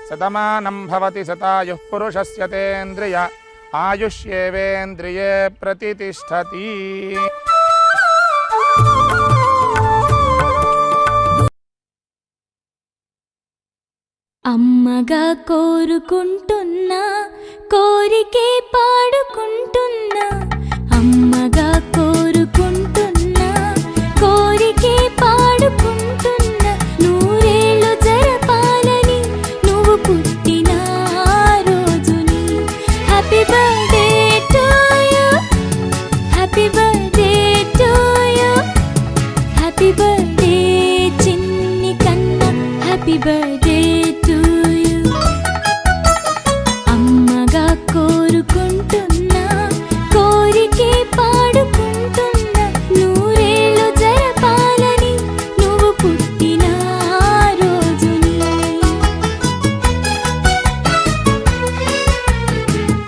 శతమానం భవతి శతాయుః పురుషస్య తేంద్రియ ఆయుష్యేవేంద్రియే ప్రతితిష్ఠతి. అమ్మగా కోరుకుంటున్నా కోరికే పాడుకుంటున్నా, అమ్మగా కోరుకుంటున్నా కోరికే పాడుకుంటున్నా, నూరేళ్ళు జరపాలని నువ్వు పుట్టిన రోజుని. Happy birthday to you, happy birthday to you, happy birthday చిన్ని కన్నా, హ్యాపీ బర్త్డే టు యు. అమ్మగా కోరుకుంటున్నా కోరికే పాడుకుంటున్నా, నూరేళ్ళు జరపాలని నువ్వు పుట్టిన రోజుని.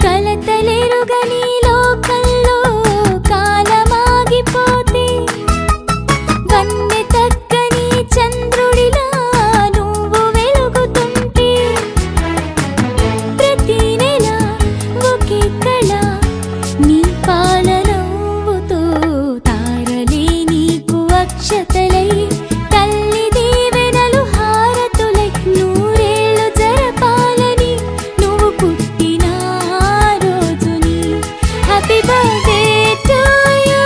కలతలెరుగని లోకంలో కాలమాగిపోతే, వన్నె తగ్గని చంద్రుడిలా నువ్వు వెలుగుతుంటే, ప్రతి నెల ఒకే కళ నీ పాలనవ్వుతో, తారలే నీకు అక్షతలై తల్లి దీవెనలు హారతులై, నూరేళ్ళు జరపాలని నువ్వు పుట్టిన రోజుని. Happy birthday to you,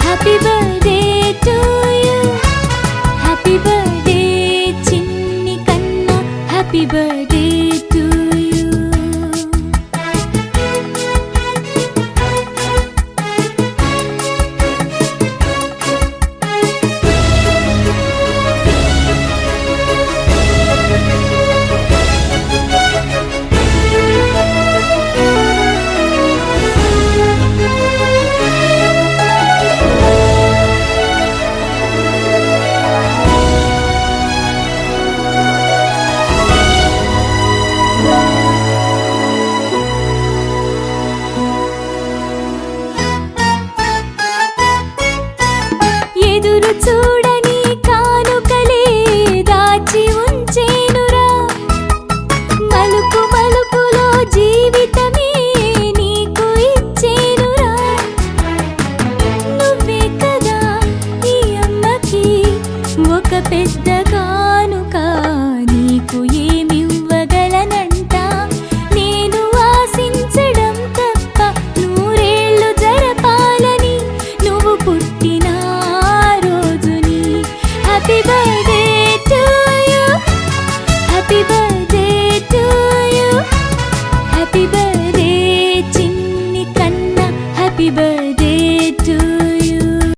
happy birthday to you, happy birthday చిన్ని కన్నా, హ్యాపీ బర్త్డే టు యు. ఎదురు చూడని కానుకలే దాచి ఉంచేనురా, మలుపు మలుపులో జీవితమే నీకు ఇచ్చేనురా. నువ్వే కదా ఈ అమ్మకి ఒక పెద్ద కానుక, నీకు ఏమివ్వగలనంట నేను ఆశించడం తప్ప, నూరేళ్ళు జరపాలని నువ్వు పుట్టిన రోజుని. Happy birthday to you, happy birthday to you, happy birthday చిన్ని కన్నా, హ్యాపీ బర్త్డే